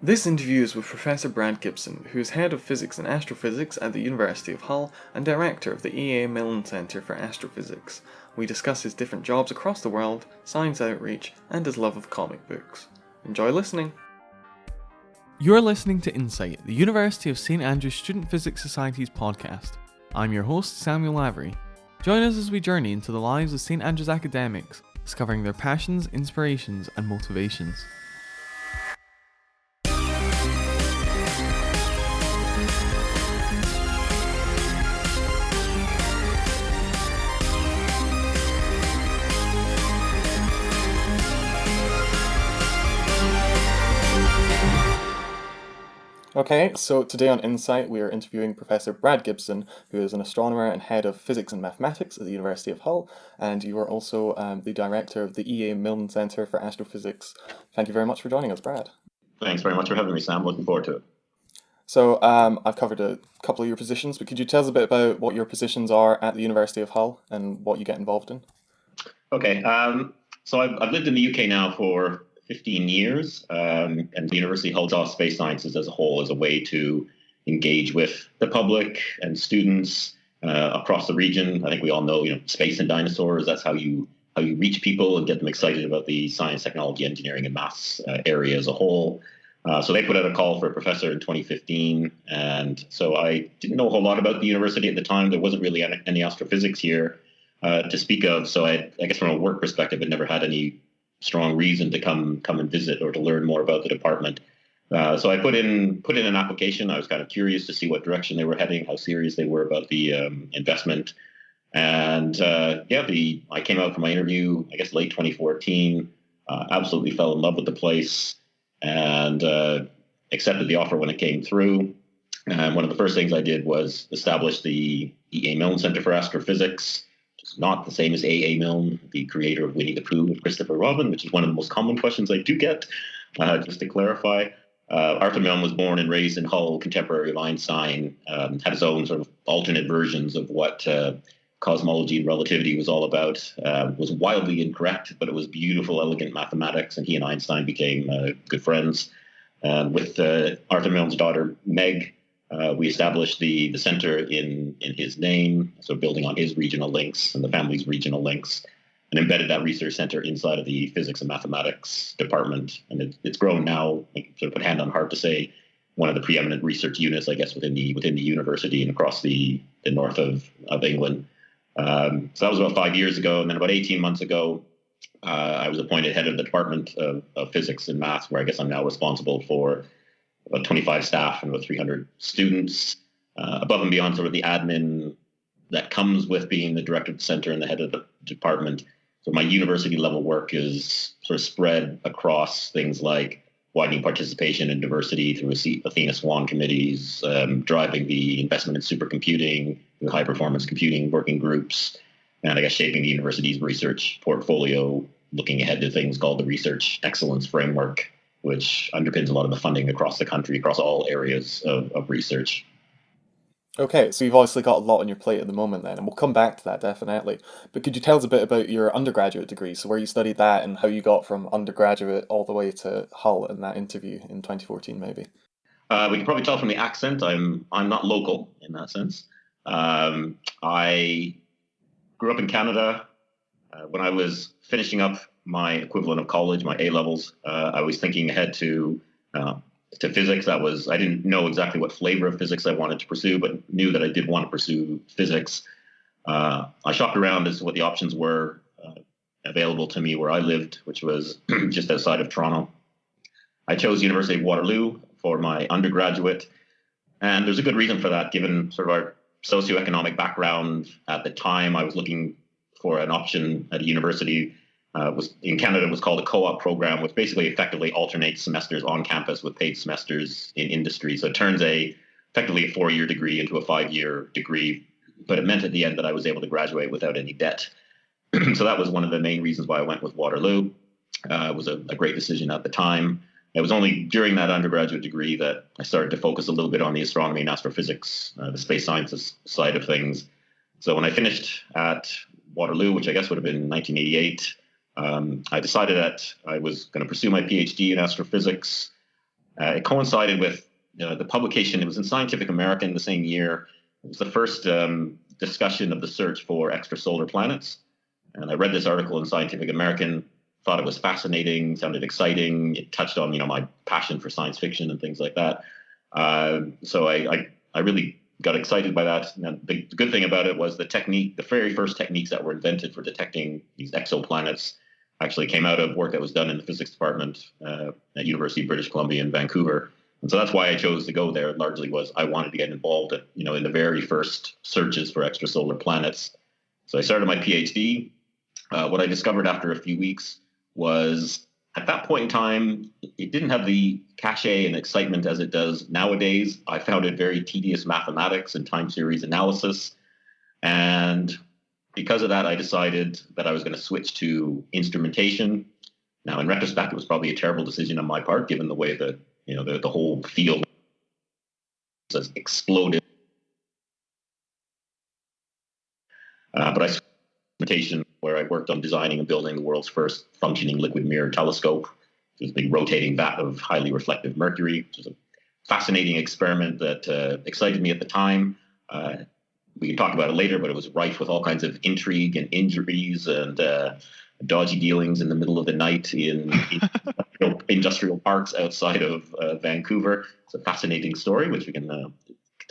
This interview is with Professor Brad Gibson, who is Head of Physics and Astrophysics at the University of Hull and Director of the Milne Centre for Astrophysics. We discuss his different jobs across the world, science outreach, and his love of comic books. Enjoy listening! You're listening to Insight, the University of St Andrews Student Physics Society's podcast. I'm your host, Samuel Lavery. Join us as we journey into the lives of St Andrews academics, discovering their passions, inspirations, and motivations. Okay, so today on Insight we are interviewing Professor Brad Gibson, who is an astronomer and head of physics and mathematics at the University of Hull, and you are also the director of the Milne Centre for Astrophysics. Thank you very much for joining us, Brad. Thanks very much for having me, Sam. Looking forward to it. So I've covered a couple of your positions, but could you tell us a bit about what your positions are at the University of Hull and what you get involved in? Okay, so I've lived in the UK now for 15 years, and the university holds off space sciences as a whole as a way to engage with the public and students across the region. I think we all know, space and dinosaurs. That's how you reach people and get them excited about the science, technology, engineering, and maths area as a whole. So they put out a call for a professor in 2015, and so I didn't know a whole lot about the university at the time. There wasn't really any astrophysics here to speak of. So I guess from a work perspective, it never had any strong reason to come and visit or to learn more about the department. So I put in an application. I was kind of curious to see what direction they were heading, how serious they were about the investment. And I came out for my interview, I guess late 2014, absolutely fell in love with the place and accepted the offer when it came through. And one of the first things I did was establish the Milne Centre for Astrophysics. It's not the same as A. Milne, the creator of Winnie the Pooh and Christopher Robin, which is one of the most common questions I do get, just to clarify. Arthur Milne was born and raised in Hull, contemporary of Einstein, had his own sort of alternate versions of what cosmology and relativity was all about. Was wildly incorrect, but it was beautiful, elegant mathematics, and he and Einstein became good friends. With Arthur Milne's daughter, Meg, we established the center in his name, so building on his regional links and the family's regional links, and embedded that research center inside of the physics and mathematics department. And it's grown now, I can sort of put hand on heart to say, one of the preeminent research units, I guess, within the university and across the north of England. So that was about 5 years ago. And then about 18 months ago, I was appointed head of the Department of Physics and Maths, where I guess I'm now responsible for about 25 staff and about 300 students, above and beyond sort of the admin that comes with being the director of the center and the head of the department. So my university level work is sort of spread across things like widening participation and diversity through Athena Swan committees, driving the investment in supercomputing, the high performance computing working groups, and I guess shaping the university's research portfolio, looking ahead to things called the Research Excellence Framework, which underpins a lot of the funding across the country, across all areas of research. Okay, so you've obviously got a lot on your plate at the moment then, and we'll come back to that definitely. But could you tell us a bit about your undergraduate degree, so where you studied that and how you got from undergraduate all the way to Hull in that interview in 2014 maybe? We can probably tell from the accent, I'm not local in that sense. I grew up in Canada. When I was finishing up my equivalent of college, my A-levels, I was thinking ahead to physics. I didn't know exactly what flavor of physics I wanted to pursue, but knew that I did want to pursue physics. I shopped around as to what the options were available to me where I lived, which was just outside of Toronto. I chose University of Waterloo for my undergraduate, and there's a good reason for that, given sort of our socioeconomic background at the time. I was looking for an option at a university. In Canada, it was called a co-op program, which basically effectively alternates semesters on campus with paid semesters in industry. So it turns effectively a 4-year degree into a 5-year degree, but it meant at the end that I was able to graduate without any debt. So that was one of the main reasons why I went with Waterloo. It was a great decision at the time. It was only during that undergraduate degree that I started to focus a little bit on the astronomy and astrophysics, the space sciences side of things. So when I finished at Waterloo, which I guess would have been 1988, I decided that I was going to pursue my PhD in astrophysics. It coincided with the publication. It was in Scientific American the same year. It was the first discussion of the search for extrasolar planets. And I read this article in Scientific American, thought it was fascinating, sounded exciting. It touched on, my passion for science fiction and things like that. So I really got excited by that. And the good thing about it was the very first techniques that were invented for detecting these exoplanets actually came out of work that was done in the physics department at University of British Columbia in Vancouver. And so that's why I chose to go there. Largely was I wanted to get involved, in the very first searches for extrasolar planets. So I started my PhD. What I discovered after a few weeks was at that point in time, it didn't have the cachet and excitement as it does nowadays. I found it very tedious mathematics and time series analysis. And because of that, I decided that I was going to switch to instrumentation. Now, in retrospect, it was probably a terrible decision on my part, given the way that, the whole field has exploded. But I switched to instrumentation, where I worked on designing and building the world's first functioning liquid mirror telescope. It was a big rotating vat of highly reflective mercury, which was a fascinating experiment that excited me at the time. We can talk about it later, but it was rife with all kinds of intrigue and injuries and dodgy dealings in the middle of the night in industrial parks outside of Vancouver. It's a fascinating story, which we can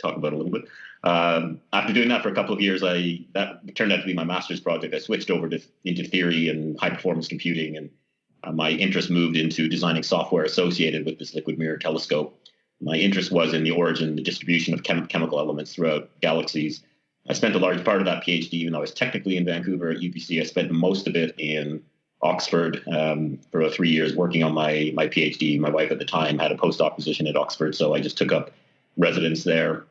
talk about a little bit. After doing that for a couple of years, that turned out to be my master's project. I switched over into theory and high performance computing, and my interest moved into designing software associated with this liquid mirror telescope. My interest was in the origin, the distribution of chemical elements throughout galaxies. I spent a large part of that PhD, even though I was technically in Vancouver at UBC. I spent most of it in Oxford for 3 years working on my PhD. My wife at the time had a postdoc position at Oxford, so I just took up residence there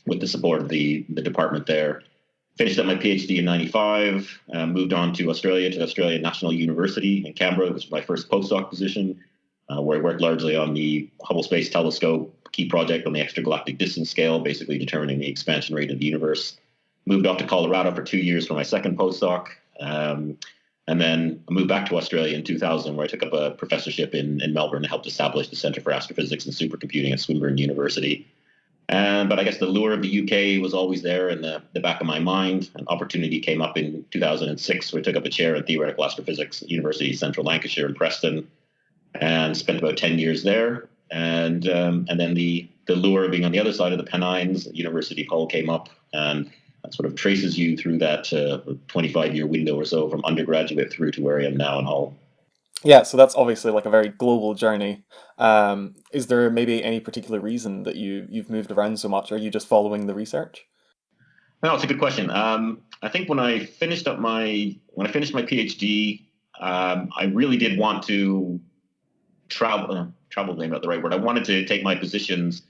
with the support of the department there. Finished up my PhD in 95, moved on to Australia National University in Canberra. It was my first postdoc position, where I worked largely on the Hubble Space Telescope, key project on the extragalactic distance scale, basically determining the expansion rate of the universe. Moved off to Colorado for 2 years for my second postdoc. And then I moved back to Australia in 2000, where I took up a professorship in Melbourne and helped establish the Centre for Astrophysics and Supercomputing at Swinburne University. But I guess the lure of the UK was always there in the back of my mind. An opportunity came up in 2006, where I took up a chair in theoretical astrophysics at University of Central Lancashire in Preston, and spent about 10 years there. And then the lure of being on the other side of the Pennines, University of Hull, came up, and that sort of traces you through that 25-year window or so from undergraduate through to where I am now in Hull. Yeah, so that's obviously like a very global journey. Is there maybe any particular reason that you've moved around so much? Or are you just following the research? No, it's a good question. I think when I finished my PhD, I really did want to travel. Travel, maybe not the right word. I wanted to take my positions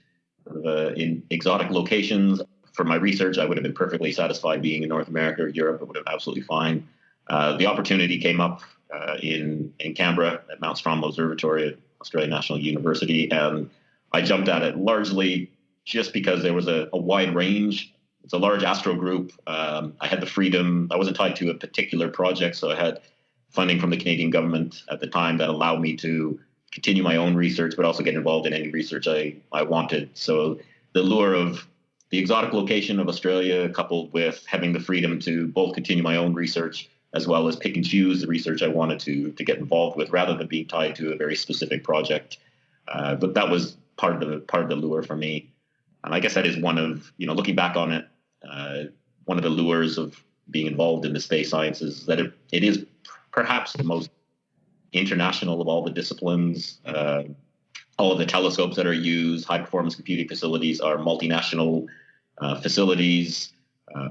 in exotic locations. For my research, I would have been perfectly satisfied being in North America or Europe. It would have been absolutely fine. The opportunity came up in Canberra at Mount Stromlo Observatory at Australia National University, and I jumped at it largely just because there was a wide range. It's a large astro group. I had the freedom. I wasn't tied to a particular project, so I had funding from the Canadian government at the time that allowed me to continue my own research, but also get involved in any research I wanted. So the lure of the exotic location of Australia, coupled with having the freedom to both continue my own research as well as pick and choose the research I wanted to get involved with, rather than being tied to a very specific project. But that was part of the lure for me, and I guess that is one of, looking back on it, one of the lures of being involved in the space sciences, that it is perhaps the most international of all the disciplines. All of the telescopes that are used, high performance computing facilities, are multinational facilities.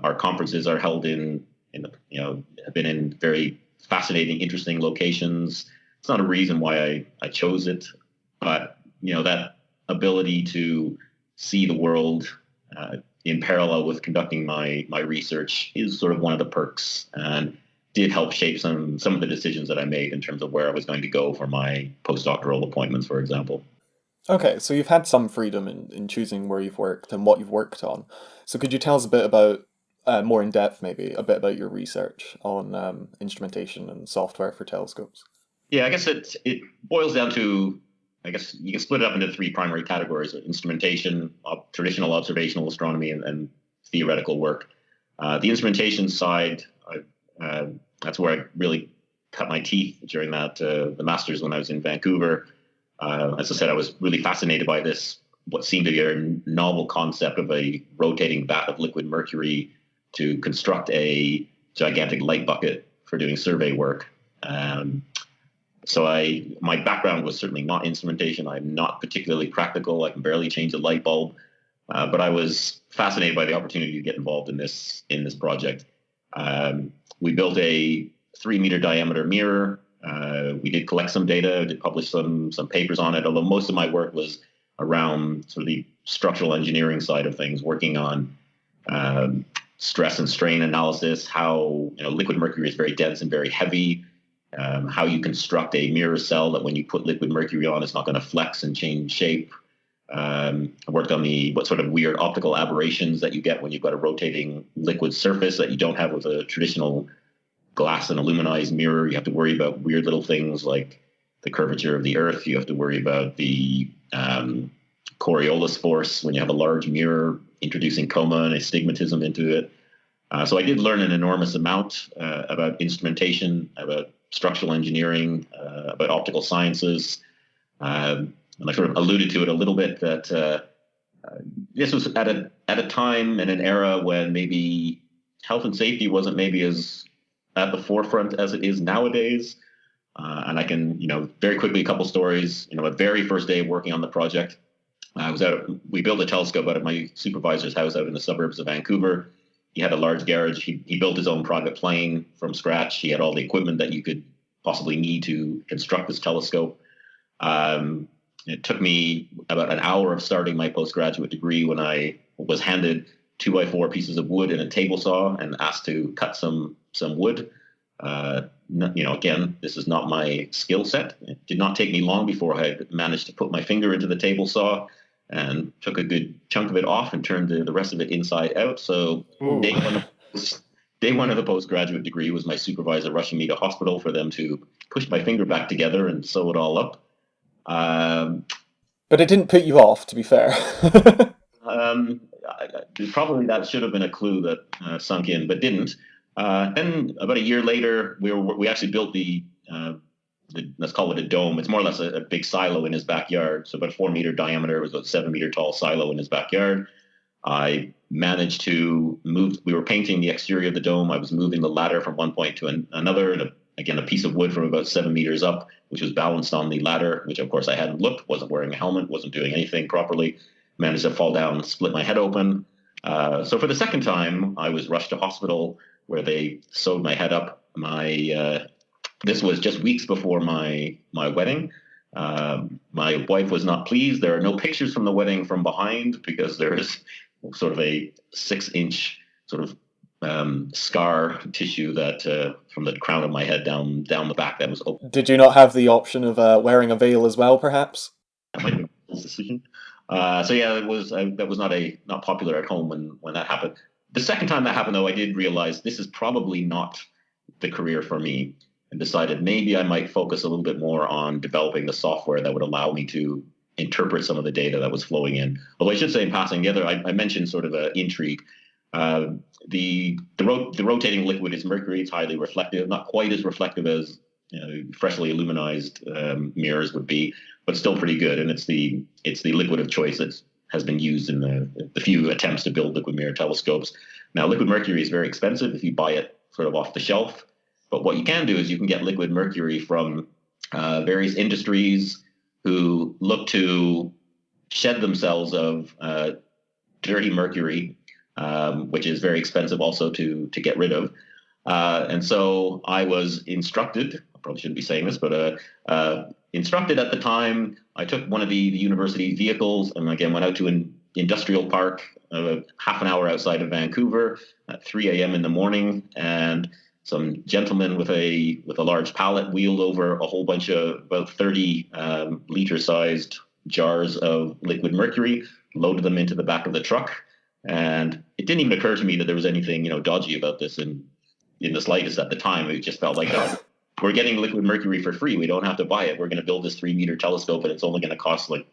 Our conferences are held have been in very fascinating, interesting locations. It's not a reason why I chose it, but that ability to see the world in parallel with conducting my research is sort of one of the perks, and did help shape some of the decisions that I made in terms of where I was going to go for my postdoctoral appointments, for example. Okay, so you've had some freedom in choosing where you've worked and what you've worked on. So could you tell us a bit about, more in depth maybe, a bit about your research on instrumentation and software for telescopes? Yeah, I guess it boils down to I guess you can split it up into three primary categories: instrumentation, traditional observational astronomy, and theoretical work. The instrumentation side, that's where I really cut my teeth during the master's when I was in Vancouver. As I said, I was really fascinated by this, what seemed to be a novel concept of a rotating vat of liquid mercury to construct a gigantic light bucket for doing survey work. So my background was certainly not instrumentation. I'm not particularly practical. I can barely change a light bulb, but I was fascinated by the opportunity to get involved in this project. We built a 3-meter diameter mirror. We did collect some data, did publish some papers on it, although most of my work was around sort of the structural engineering side of things, working on stress and strain analysis, how liquid mercury is very dense and very heavy, how you construct a mirror cell that when you put liquid mercury on, it's not going to flex and change shape. I worked on what sort of weird optical aberrations that you get when you've got a rotating liquid surface that you don't have with a traditional glass and aluminized mirror. You have to worry about weird little things like the curvature of the Earth. You have to worry about the Coriolis force when you have a large mirror introducing coma and astigmatism into it. So I did learn an enormous amount about instrumentation, about structural engineering, about optical sciences. And I sort of alluded to it a little bit that this was at a time and an era when maybe health and safety wasn't maybe as at the forefront as it is nowadays. And I can, very quickly, a couple stories. My very first day of working on the project, we built a telescope out of my supervisor's house out in the suburbs of Vancouver. He had a large garage. He built his own private plane from scratch. He had all the equipment that you could possibly need to construct this telescope. It took me about an hour of starting my postgraduate degree when I was handed 2x4 pieces of wood and a table saw and asked to cut some wood. Again, this is not my skill set. It did not take me long before I had managed to put my finger into the table saw and took a good chunk of it off and turned the rest of it inside out. So day one of the postgraduate degree was my supervisor rushing me to hospital for them to push my finger back together and sew it all up. But it didn't put you off, to be fair. Probably that should have been a clue that sunk in, but didn't. Then about a year later, we actually built let's call it a dome. It's more or less a big silo in his backyard. So about 4-meter diameter. It was a 7-meter tall silo in his backyard. I managed to move. We were painting the exterior of the dome. I was moving the ladder from one point to another. And again, a piece of wood from about 7 meters up, which was balanced on the ladder, which of course I hadn't looked, wasn't wearing a helmet, wasn't doing anything properly. Managed to fall down, split my head open. So for the second time, I was rushed to hospital where they sewed my head up. This was just weeks before my wedding. My wife was not pleased. There are no pictures from the wedding from behind because there is sort of a 6-inch sort of scar tissue that from the crown of my head down the back that was open. Did you not have the option of wearing a veil as well, perhaps? That might be a decision. So yeah, it was that was not popular at home when that happened. The second time that happened, though, I did realize this is probably not the career for me, and decided maybe I might focus a little bit more on developing the software that would allow me to interpret some of the data that was flowing in. Although I should say in passing, I mentioned sort of intrigue. The rotating liquid is mercury. It's highly reflective, not quite as reflective as freshly aluminized mirrors would be, but still pretty good. And it's the liquid of choice that has been used in the few attempts to build liquid mirror telescopes. Now, liquid mercury is very expensive if you buy it sort of off the shelf. But what you can do is you can get liquid mercury from various industries who look to shed themselves of dirty mercury, which is very expensive also to get rid of. And so I was instructed, I probably shouldn't be saying this, but instructed at the time. I took one of the university vehicles and again went out to an industrial park half an hour outside of Vancouver at 3 a.m. in the morning, and some gentleman with a large pallet wheeled over a whole bunch of about 30 liter-sized jars of liquid mercury, loaded them into the back of the truck, and it didn't even occur to me that there was anything dodgy about this in the slightest at the time. It just felt like we're getting liquid mercury for free. We don't have to buy it. We're going to build this 3-meter telescope, and it's only going to cost like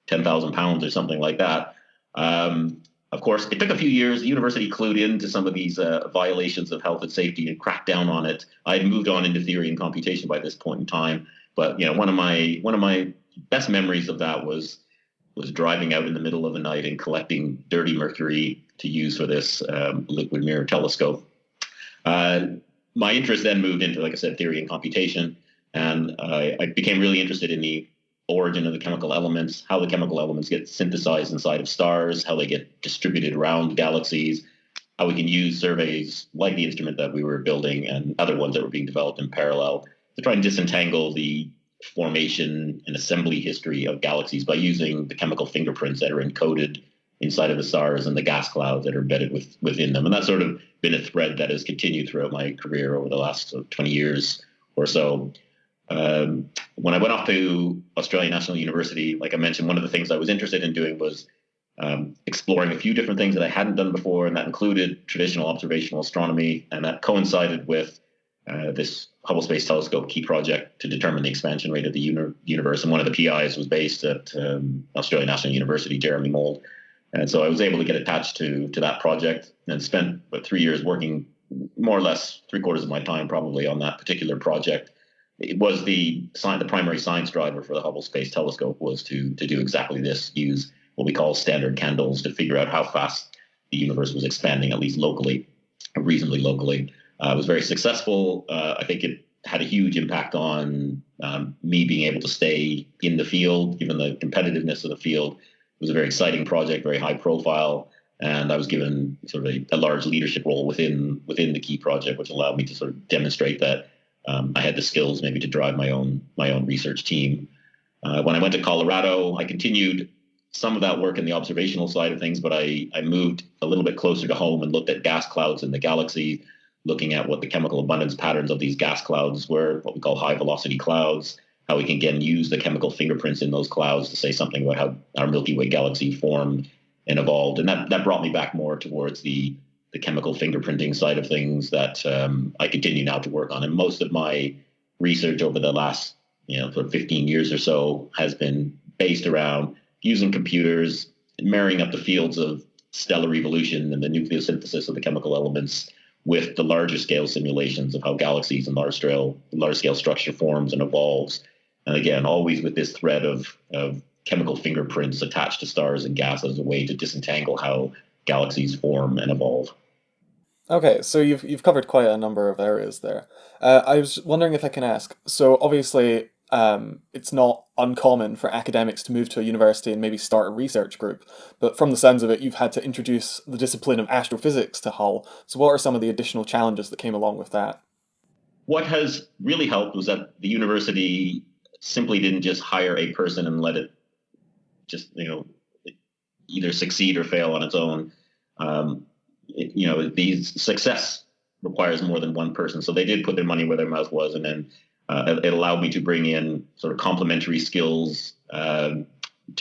10,000 pounds or something like that. Of course, it took a few years. The university clued into some of these violations of health and safety and cracked down on it. I had moved on into theory and computation by this point in time, but one of my best memories of that was driving out in the middle of the night and collecting dirty mercury to use for this liquid mirror telescope. My interest then moved into, like I said, theory and computation, and I became really interested in the origin of the chemical elements, how the chemical elements get synthesized inside of stars, how they get distributed around galaxies, how we can use surveys like the instrument that we were building and other ones that were being developed in parallel to try and disentangle the formation and assembly history of galaxies by using the chemical fingerprints that are encoded inside of the stars and the gas clouds that are embedded within them. And that's sort of been a thread that has continued throughout my career over the last 20 years or so. When I went off to Australian National University, like I mentioned, one of the things I was interested in doing was exploring a few different things that I hadn't done before, and that included traditional observational astronomy, and that coincided with this Hubble Space Telescope key project to determine the expansion rate of the universe. And one of the PIs was based at Australian National University, Jeremy Mould. And so I was able to get attached to that project and spent about 3 years working more or less 3/4 of my time probably on that particular project. It was the primary science driver for the Hubble Space Telescope was to do exactly this, use what we call standard candles to figure out how fast the universe was expanding, at least locally, reasonably locally. It was very successful. I think it had a huge impact on me being able to stay in the field, given the competitiveness of the field. It was a very exciting project, very high profile, and I was given sort of a large leadership role within the key project, which allowed me to sort of demonstrate that I had the skills maybe to drive my own research team. When I went to Colorado, I continued some of that work in the observational side of things, but I moved a little bit closer to home and looked at gas clouds in the galaxy, looking at what the chemical abundance patterns of these gas clouds were, what we call high velocity clouds, how we can again use the chemical fingerprints in those clouds to say something about how our Milky Way galaxy formed and evolved. And that brought me back more towards the chemical fingerprinting side of things that I continue now to work on. And most of my research over the last sort of 15 years or so has been based around using computers, marrying up the fields of stellar evolution and the nucleosynthesis of the chemical elements with the larger scale simulations of how galaxies and large scale structure forms and evolves. And again, always with this thread of chemical fingerprints attached to stars and gas as a way to disentangle how galaxies form and evolve. Okay, so you've covered quite a number of areas there. I was wondering if I can ask, so obviously it's not uncommon for academics to move to a university and maybe start a research group, but from the sounds of it, you've had to introduce the discipline of astrophysics to Hull. So what are some of the additional challenges that came along with that? What has really helped was that the university simply didn't just hire a person and let it just, either succeed or fail on its own. These success requires more than one person. So they did put their money where their mouth was, and then it allowed me to bring in sort of complementary skills to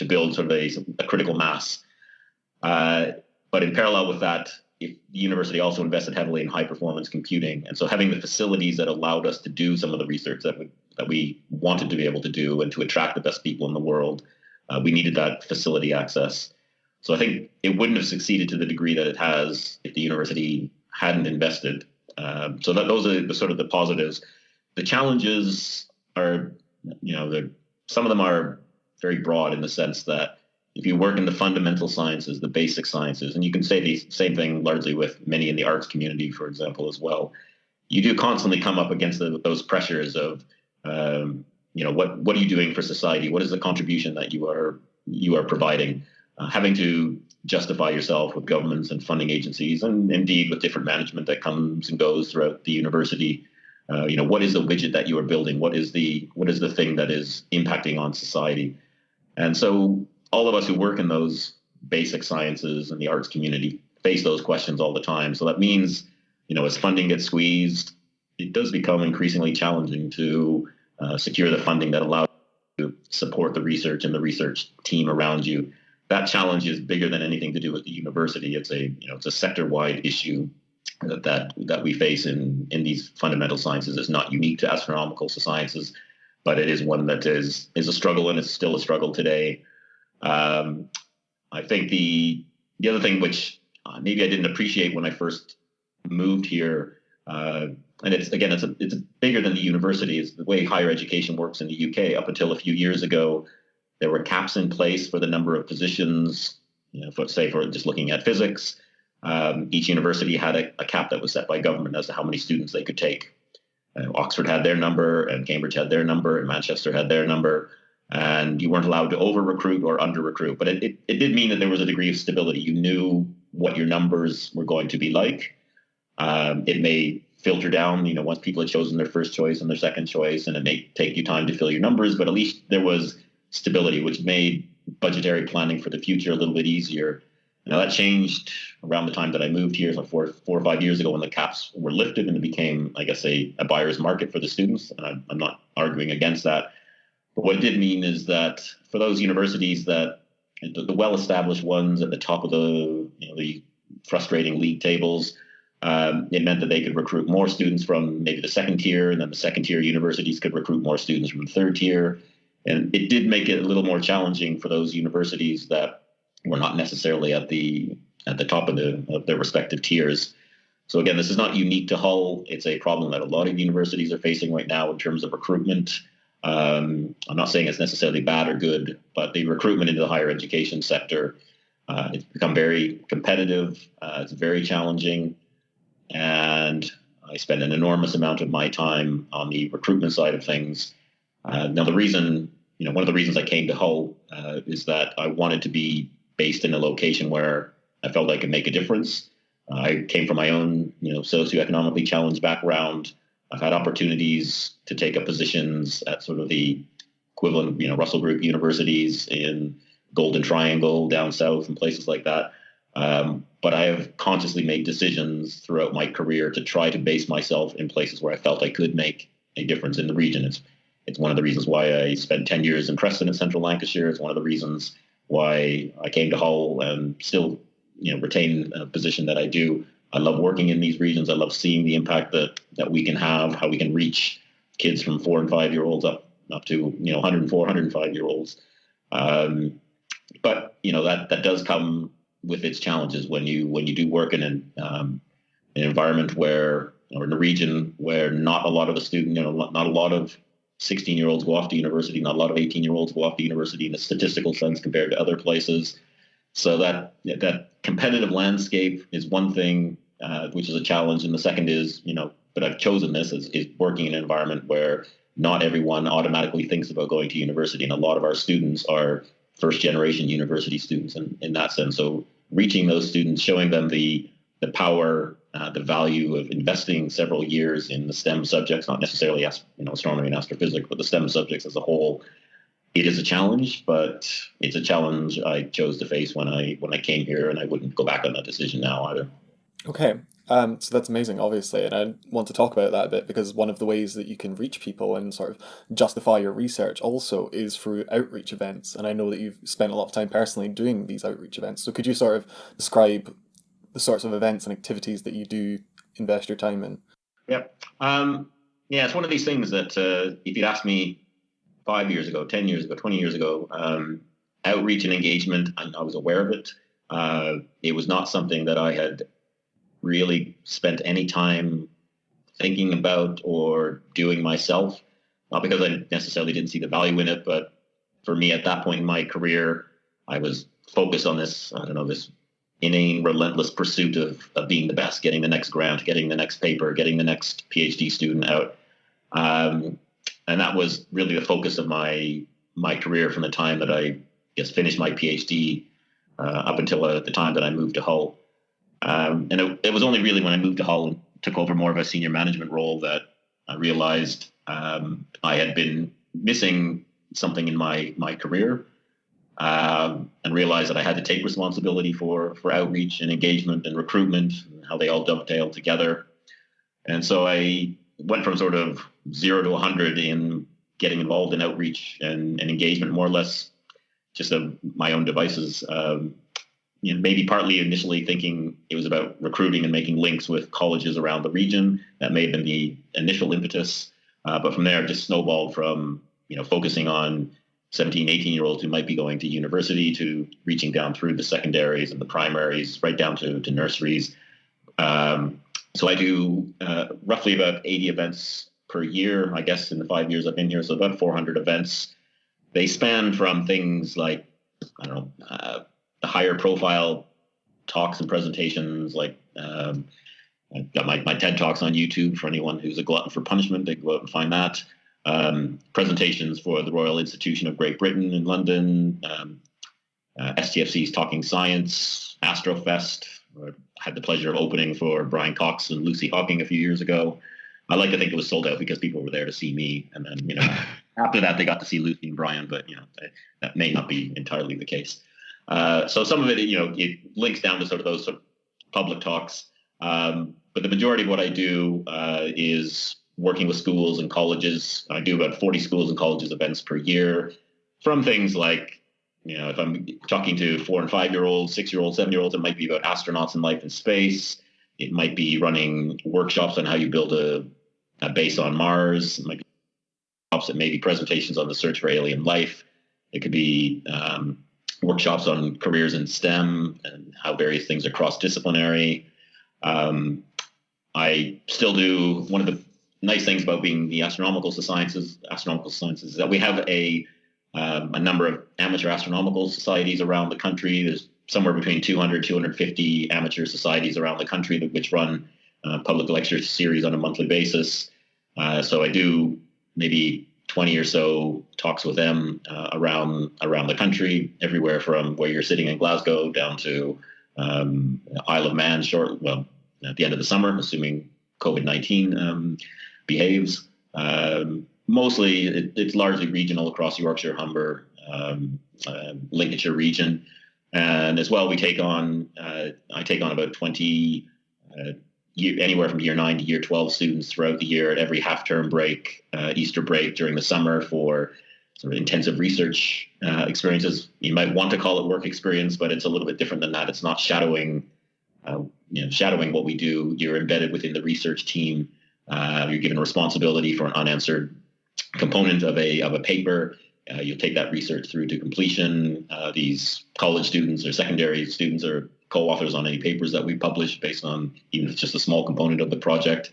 build sort of a critical mass. But in parallel with that, the university also invested heavily in high performance computing. And so having the facilities that allowed us to do some of the research that we wanted to be able to do and to attract the best people in the world, we needed that facility access. So I think it wouldn't have succeeded to the degree that it has if the university hadn't invested. So those are the sort of the positives. The challenges are, some of them are very broad in the sense that if you work in the fundamental sciences, the basic sciences, and you can say the same thing largely with many in the arts community, for example, as well, you do constantly come up against those pressures of, what are you doing for society? What is the contribution that you are providing? Having to justify yourself with governments and funding agencies, and indeed with different management that comes and goes throughout the university. What is the widget that you are building? What is the thing that is impacting on society? And so all of us who work in those basic sciences and the arts community face those questions all the time. So that means, as funding gets squeezed, it does become increasingly challenging to secure the funding that allows you to support the research and the research team around you. That challenge is bigger than anything to do with the university. It's a sector-wide issue that we face in these fundamental sciences is not unique to astronomical sciences, but it is one that is a struggle, and it's still a struggle today. I think the other thing which maybe I didn't appreciate when I first moved here, and it's bigger than the university, is the way higher education works in the UK. Up until a few years ago, there were caps in place for the number of positions. For just looking at physics, each university had a cap that was set by government as to how many students they could take. Oxford had their number, and Cambridge had their number, and Manchester had their number, and you weren't allowed to over-recruit or under-recruit. But it did mean that there was a degree of stability. You knew what your numbers were going to be like. It may filter down, once people had chosen their first choice and their second choice, and it may take you time to fill your numbers, but at least there was stability, which made budgetary planning for the future a little bit easier. Now, that changed around the time that I moved here, so 4 or 5 years ago, when the caps were lifted and it became, I guess, a buyer's market for the students. And I'm not arguing against that. But what it did mean is that for those universities that the well-established ones at the top of the frustrating league tables, it meant that they could recruit more students from maybe the second tier, and then the second tier universities could recruit more students from the third tier. And it did make it a little more challenging for those universities that were not necessarily at the top of their respective tiers. So again, this is not unique to Hull. It's a problem that a lot of universities are facing right now in terms of recruitment. I'm not saying it's necessarily bad or good, but the recruitment into the higher education sector, it's become very competitive. It's very challenging. And I spend an enormous amount of my time on the recruitment side of things. Now, the reason, one of the reasons I came to Hull is that I wanted to be based in a location where I felt I could make a difference. I came from my own, socioeconomically challenged background. I've had opportunities to take up positions at sort of the equivalent, Russell Group universities in Golden Triangle, down south, and places like that. But I have consciously made decisions throughout my career to try to base myself in places where I felt I could make a difference in the region. It's one of the reasons why I spent 10 years in Preston in central Lancashire. It's one of the reasons why I came to Hull and still, retain a position that I do. I love working in these regions. I love seeing the impact that we can have, how we can reach kids from 4 and 5 year olds up to 104, 105 year olds. But that does come with its challenges when you do work in an environment or in a region where not a lot of the student, not a lot of 16-year-olds go off to university, not a lot of 18-year-olds go off to university in a statistical sense compared to other places. So that competitive landscape is one thing, which is a challenge. And the second is, but I've chosen this is working in an environment where not everyone automatically thinks about going to university. And a lot of our students are first generation university students in that sense. So reaching those students, showing them the power, the value of investing several years in the STEM subjects, not necessarily astronomy and astrophysics, but the STEM subjects as a whole. It is a challenge, but it's a challenge I chose to face when I came here, and I wouldn't go back on that decision now either. Okay. So that's amazing, obviously, and I want to talk about that a bit because one of the ways that you can reach people and sort of justify your research also is through outreach events, and I know that you've spent a lot of time personally doing these outreach events. So could you sort of describe the sorts of events and activities that you do invest your time in? Yep. Yeah, it's one of these things that if you'd asked me 5 years ago, 10 years ago, 20 years ago, outreach and engagement, I was aware of it. It was not something that I had really spent any time thinking about or doing myself, not because I necessarily didn't see the value in it, but for me at that point in my career, I was focused on this inane, relentless pursuit of being the best, getting the next grant, getting the next paper, getting the next PhD student out. And that was really the focus of my career from the time that I finished my PhD up until the time that I moved to Hull. And it was only really when I moved to Hull and took over more of a senior management role that I realized I had been missing something in my career, and realized that I had to take responsibility for outreach and engagement and recruitment and how they all dovetail together. And so I went from sort of 0 to 100 in getting involved in outreach and engagement, more or less just of my own devices. Maybe partly initially thinking it was about recruiting and making links with colleges around the region. That may have been the initial impetus. But from there, it just snowballed from, focusing on 17, 18-year-olds who might be going to university to reaching down through the secondaries and the primaries, right down to nurseries. So I do roughly about 80 events per year, I guess, in the 5 years I've been here. So about 400 events. They span from things like, the higher profile talks and presentations, like I've got my TED Talks on YouTube for anyone who's a glutton for punishment. They can go out and find that. Presentations for the Royal Institution of Great Britain in London, STFC's Talking Science, Astrofest. I had the pleasure of opening for Brian Cox and Lucy Hawking a few years ago. I like to think it was sold out because people were there to see me. And then, after that, they got to see Lucy and Brian, but, that may not be entirely the case. So some of it, it links down to sort of those sort of public talks. But the majority of what I do is working with schools and colleges. I do about 40 schools and colleges events per year, from things like, if I'm talking to 4 and 5-year-olds, 6-year-olds, 7-year-olds, it might be about astronauts and life in space. It might be running workshops on how you build a base on Mars. It might be workshops that may be presentations on the search for alien life. It could be workshops on careers in STEM and how various things are cross-disciplinary. I still do, one of the nice things about being the astronomical sciences is that we have a number of amateur astronomical societies around the country. There's somewhere between 200, 250 amateur societies around the country which run public lecture series on a monthly basis. So I do maybe 20 or so talks with them around the country, everywhere from where you're sitting in Glasgow down to Isle of Man at the end of the summer, assuming COVID-19 behaves. Mostly, it's largely regional across Yorkshire, Humber, Lincolnshire region. And as well, I take on about 20, anywhere from year 9 to year 12 students throughout the year at every half-term break, Easter break during the summer for sort of intensive research experiences. You might want to call it work experience, but it's a little bit different than that. It's not shadowing what we do. You're embedded within the research team. You're given responsibility for an unanswered component of a paper. You'll take that research through to completion. These college students or secondary students are co-authors on any papers that we publish based on, even if it's just a small component of the project.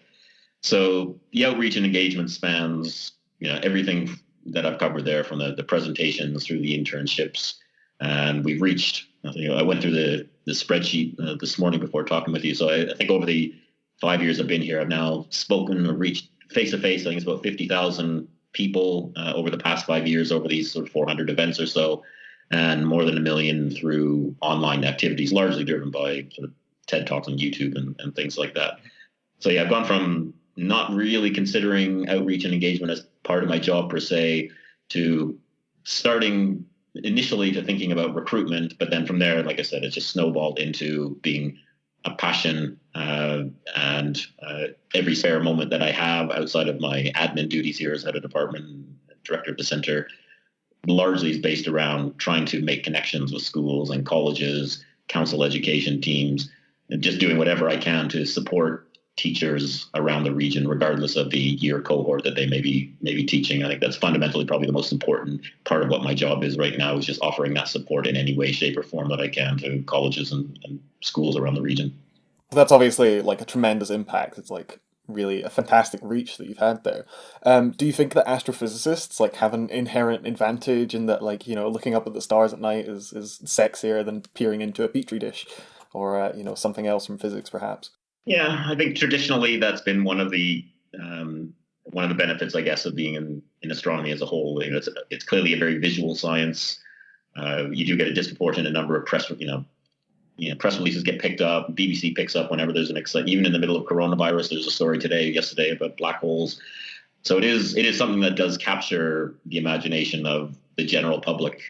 So the outreach and engagement spans, everything that I've covered there, from the presentations through the internships. And we've reached, I went through the spreadsheet this morning before talking with you. So I think over the 5 years I've been here, I've now spoken or reached face-to-face, I think it's about 50,000 people over the past 5 years, over these sort of 400 events or so, and more than 1 million through online activities, largely driven by sort of TED Talks on YouTube and things like that. So yeah, I've gone from not really considering outreach and engagement as part of my job per se, to starting initially to thinking about recruitment, but then from there, like I said, it just snowballed into being a passion, and every spare moment that I have outside of my admin duties here as head of department and director of the center largely is based around trying to make connections with schools and colleges, council education teams, and just doing whatever I can to support teachers around the region, regardless of the year cohort that they may be teaching. I think that's fundamentally probably the most important part of what my job is right now, is just offering that support in any way, shape, or form that I can to colleges and schools around the region. That's obviously like a tremendous impact. It's like really a fantastic reach that you've had there. Do you think that astrophysicists like have an inherent advantage in that, like, looking up at the stars at night is sexier than peering into a petri dish, or something else from physics perhaps? Yeah, I think traditionally that's been one of the benefits, I guess, of being in astronomy as a whole. It's clearly a very visual science. You do get a disproportionate number of press releases get picked up. BBC picks up whenever there's even in the middle of coronavirus. There's a story yesterday about black holes. So it is something that does capture the imagination of the general public.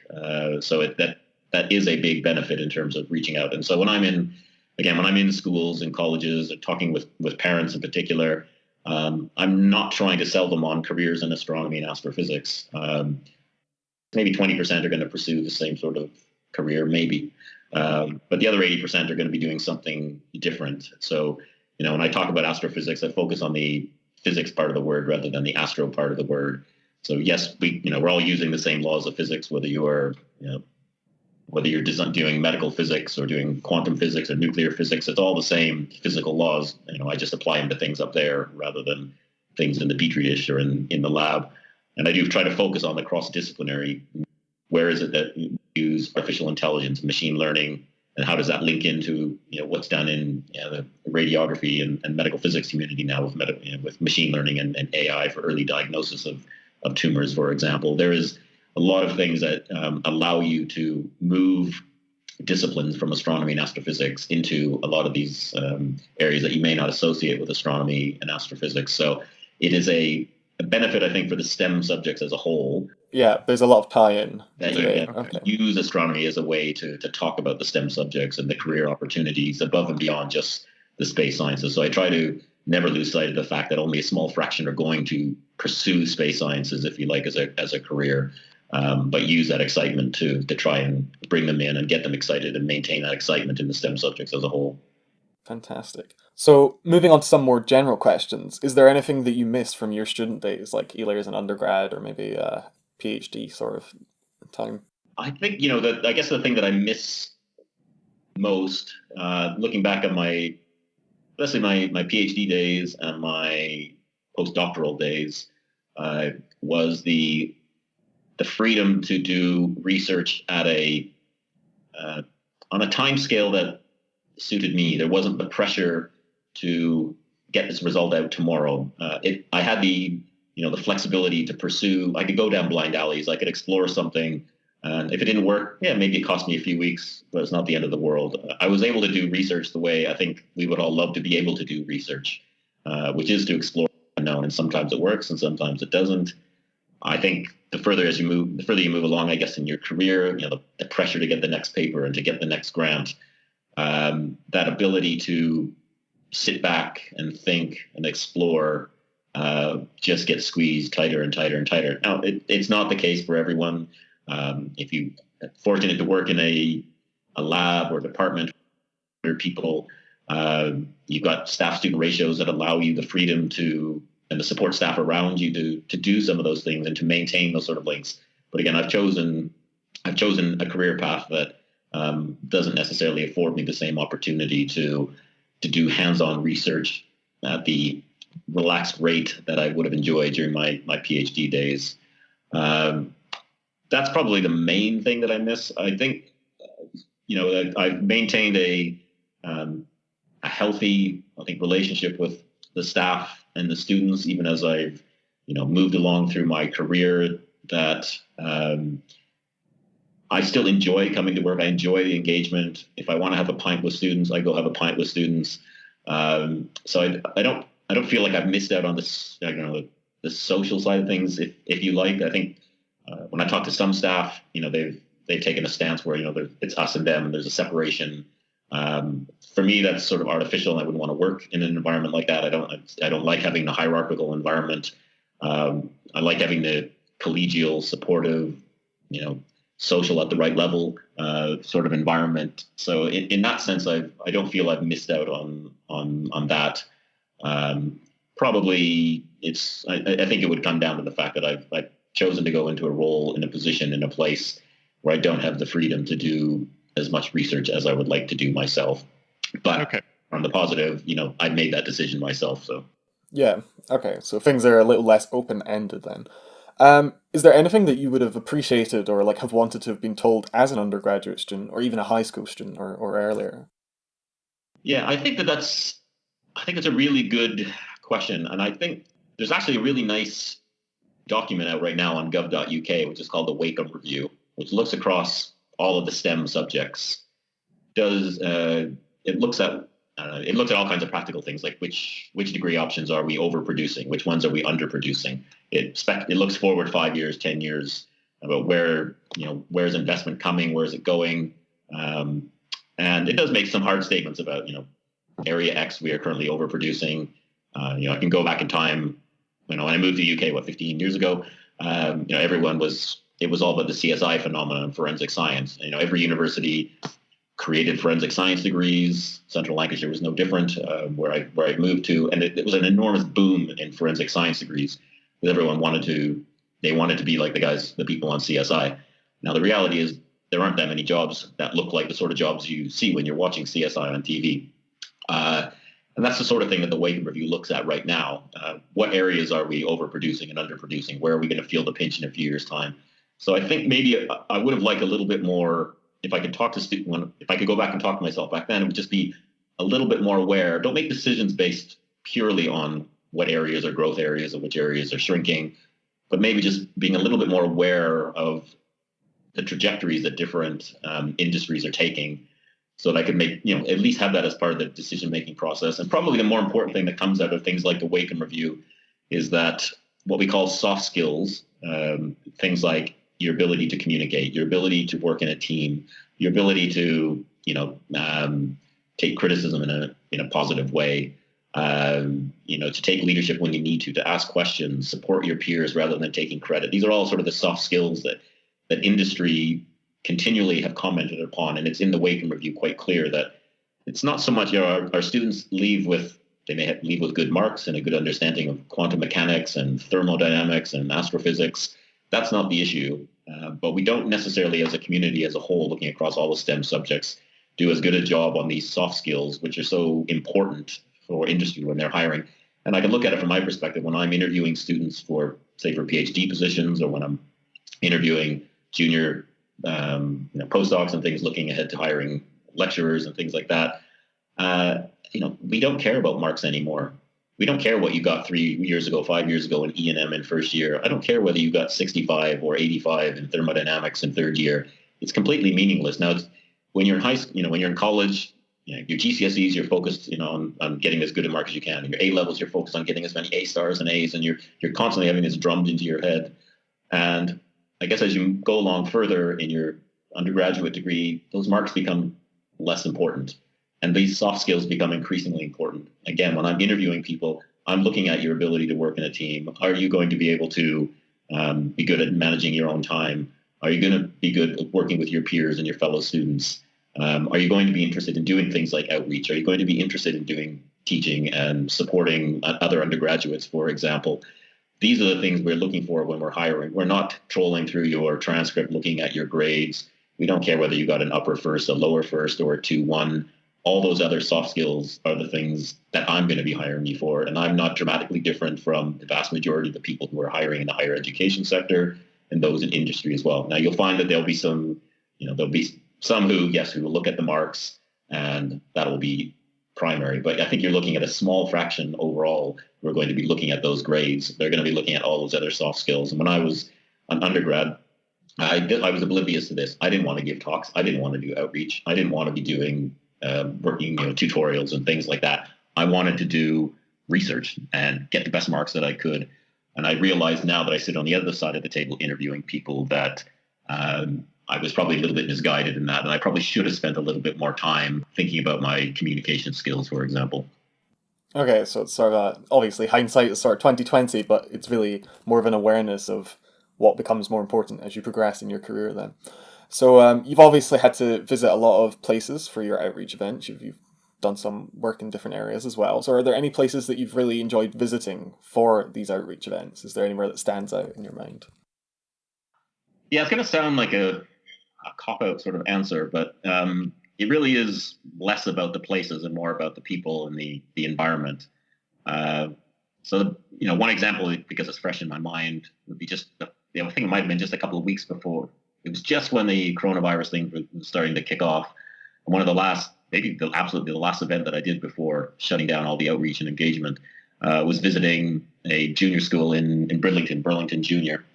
So that is a big benefit in terms of reaching out. And so when I'm in schools and colleges, talking with parents in particular, I'm not trying to sell them on careers in astronomy and astrophysics. Maybe 20% are going to pursue the same sort of career, maybe. But the other 80% are going to be doing something different. So, when I talk about astrophysics, I focus on the physics part of the word rather than the astro part of the word. So yes, we're all using the same laws of physics, whether you're doing medical physics or doing quantum physics or nuclear physics. It's all the same physical laws. I just apply them to things up there rather than things in the petri dish or in the lab. And I do try to focus on the cross-disciplinary. Where is it that you use artificial intelligence, machine learning, and how does that link into what's done in the radiography and medical physics community now with machine learning and AI for early diagnosis of tumors, for example. There is a lot of things that allow you to move disciplines from astronomy and astrophysics into a lot of these areas that you may not associate with astronomy and astrophysics. So it is a benefit, I think, for the STEM subjects as a whole. Yeah, there's a lot of tie-in. That you can use astronomy as a way to talk about the STEM subjects and the career opportunities above and beyond just the space sciences. So I try to never lose sight of the fact that only a small fraction are going to pursue space sciences, if you like, as a career. But use that excitement to try and bring them in and get them excited and maintain that excitement in the STEM subjects as a whole. Fantastic. So moving on to some more general questions, is there anything that you missed from your student days, like either as an undergrad or maybe a PhD sort of time? I think, I guess the thing that I miss most, looking back at especially my PhD days and my postdoctoral days, was the freedom to do research at on a time scale that suited me. There wasn't the pressure to get this result out tomorrow. I had the flexibility to pursue. I could go down blind alleys. I could explore something, and if it didn't work, maybe it cost me a few weeks, but it's not the end of the world. I was able to do research the way I think we would all love to be able to do research, which is to explore the unknown. And sometimes it works, and sometimes it doesn't. I think the further you move along, I guess, in your career, the pressure to get the next paper and to get the next grant, that ability to sit back and think and explore just gets squeezed tighter and tighter and tighter. Now, it's not the case for everyone. If you're fortunate to work in a lab or department where people, you've got staff-student ratios that allow you the freedom and the support staff around you to do some of those things and to maintain those sort of links. But again, I've chosen a career path that doesn't necessarily afford me the same opportunity to do hands-on research at the relaxed rate that I would have enjoyed during my PhD days. That's probably the main thing that I miss. I think, I've maintained a healthy, relationship with the staff and the students, even as I've, moved along through my career, that I still enjoy coming to work. I enjoy the engagement. If I want to have a pint with students, I go have a pint with students. So I don't feel like I've missed out on this, the social side of things, if you like. I think when I talk to some staff, they've taken a stance where, it's us and them and there's a separation. For me, that's sort of artificial, and I wouldn't want to work in an environment like that. I don't like having the hierarchical environment. I like having the collegial, supportive, social at the right level sort of environment. So in that sense, I don't feel I've missed out on that. Probably I think it would come down to the fact that I've chosen to go into a role, in a position, in a place where I don't have the freedom to do as much research as I would like to do myself. But on the positive, I made that decision myself. So yeah, okay. So things are a little less open-ended then. Is there anything that you would have appreciated or have wanted to have been told as an undergraduate student or even a high school student or earlier? Yeah, I think it's a really good question. And I think there's actually a really nice document out right now on gov.uk, which is called the Wake-Up Review, which looks across all of the STEM subjects. It looks at all kinds of practical things, like which degree options are we overproducing, which ones are we underproducing. It looks forward 5 years, 10 years about where's investment coming, where's it going, and it does make some hard statements about area X we are currently overproducing. I can go back in time. When I moved to the UK 15 years ago, it was all about the CSI phenomenon, forensic science. Every university created forensic science degrees. Central Lancashire was no different, where I moved to, and it was an enormous boom in forensic science degrees because everyone wanted to be like the people on CSI. Now the reality is there aren't that many jobs that look like the sort of jobs you see when you're watching CSI on TV. And that's the sort of thing that the Wake Review looks at right now. What areas are we overproducing and underproducing? Where are we going to feel the pinch in a few years' time? So I think maybe I would have liked a little bit more. If I could if I could go back and talk to myself back then, it would just be a little bit more aware. Don't make decisions based purely on what areas are growth areas and which areas are shrinking, but maybe just being a little bit more aware of the trajectories that different industries are taking, so that I could make, at least have that as part of the decision-making process. And probably the more important thing that comes out of things like the Wake Review is that what we call soft skills, things like your ability to communicate, your ability to work in a team, your ability to, take criticism in a positive way, to take leadership when you need to ask questions, support your peers rather than taking credit. These are all sort of the soft skills that industry continually have commented upon, and it's in the Wake Review quite clear that it's not so much our students leave with good marks and a good understanding of quantum mechanics and thermodynamics and astrophysics. That's not the issue, but we don't necessarily, as a community as a whole, looking across all the STEM subjects, do as good a job on these soft skills, which are so important for industry when they're hiring. And I can look at it from my perspective when I'm interviewing students for PhD positions, or when I'm interviewing junior postdocs and things, looking ahead to hiring lecturers and things like that. We don't care about marks anymore. We don't care what you got 3 years ago, 5 years ago in E&M in first year. I don't care whether you got 65 or 85 in thermodynamics in third year. It's completely meaningless. Now, when you're in high school, when you're in college, your GCSEs, you're focused, on getting as good a mark as you can. And your A levels, you're focused on getting as many A stars and A's, and you're constantly having this drummed into your head. And I guess as you go along further in your undergraduate degree, those marks become less important, and these soft skills become increasingly important. Again, when I'm interviewing people, I'm looking at your ability to work in a team. Are you going to be able to be good at managing your own time? Are you going to be good at working with your peers and your fellow students? Are you going to be interested in doing things like outreach? Are you going to be interested in doing teaching and supporting other undergraduates, for example? These are the things we're looking for when we're hiring. We're not trolling through your transcript, looking at your grades. We don't care whether you got an upper first, a lower first, or a 2-1. All those other soft skills are the things that I'm going to be hiring you for. And I'm not dramatically different from the vast majority of the people who are hiring in the higher education sector and those in industry as well. Now, you'll find that there'll be some who will look at the marks, and that'll be primary. But I think you're looking at a small fraction overall who are going to be looking at those grades. They're going to be looking at all those other soft skills. And when I was an undergrad, I was oblivious to this. I didn't want to give talks. I didn't want to do outreach. I didn't want to be doing working tutorials and things like that. I wanted to do research and get the best marks that I could. And I realize now that I sit on the other side of the table interviewing people that I was probably a little bit misguided in that, and I probably should have spent a little bit more time thinking about my communication skills, for example. Okay, so it's sort of obviously hindsight is sort of 2020, but it's really more of an awareness of what becomes more important as you progress in your career then. So you've obviously had to visit a lot of places for your outreach events. You've done some work in different areas as well. So are there any places that you've really enjoyed visiting for these outreach events? Is there anywhere that stands out in your mind? Yeah, it's going to sound like a cop-out sort of answer, but it really is less about the places and more about the people and the environment. So one example, because it's fresh in my mind, would be just, I think it might have been just a couple of weeks before. It was just when the coronavirus thing was starting to kick off. And one of the last, maybe the last event that I did before shutting down all the outreach and engagement was visiting a junior school in Burlington Junior.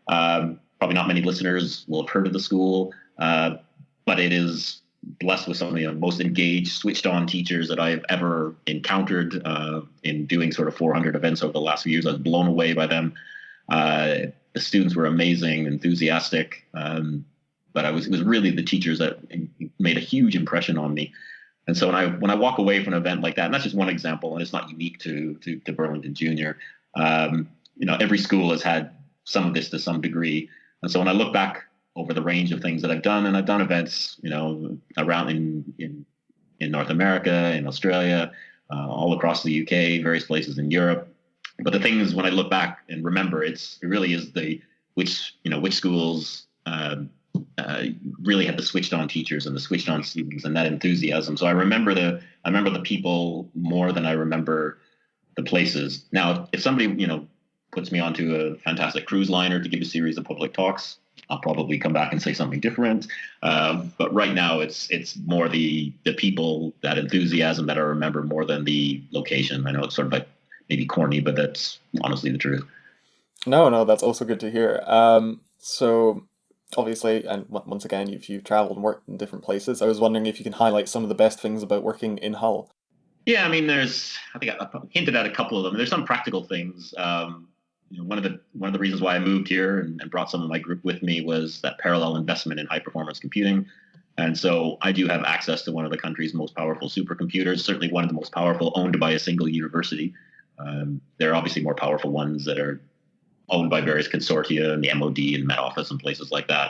Probably not many listeners will have heard of the school, but it is blessed with some of the most engaged, switched-on teachers that I've ever encountered in doing sort of 400 events over the last few years. I was blown away by them. The students were amazing, enthusiastic, but it was really the teachers that made a huge impression on me. And so when I walk away from an event like that, and that's just one example, and it's not unique to Burlington Junior. Every school has had some of this to some degree. And so when I look back over the range of things that I've done, and I've done events, around in North America, in Australia, all across the UK, various places in Europe. But the thing is, when I look back and remember, it really is which schools really had the switched on teachers and the switched on students and that enthusiasm. So I remember the people more than I remember the places. Now, if somebody puts me onto a fantastic cruise liner to give a series of public talks, I'll probably come back and say something different. But right now, it's more the people, that enthusiasm that I remember more than the location. I know it's sort of like maybe corny, but that's honestly the truth. No, that's also good to hear. So obviously, and once again, you've traveled and worked in different places. I was wondering if you can highlight some of the best things about working in Hull. Yeah, I mean, I think I hinted at a couple of them. There's some practical things. One of the reasons why I moved here and brought some of my group with me was that parallel investment in high performance computing. And so I do have access to one of the country's most powerful supercomputers, certainly one of the most powerful, owned by a single university. There are obviously more powerful ones that are owned by various consortia and the MOD and Met Office and places like that.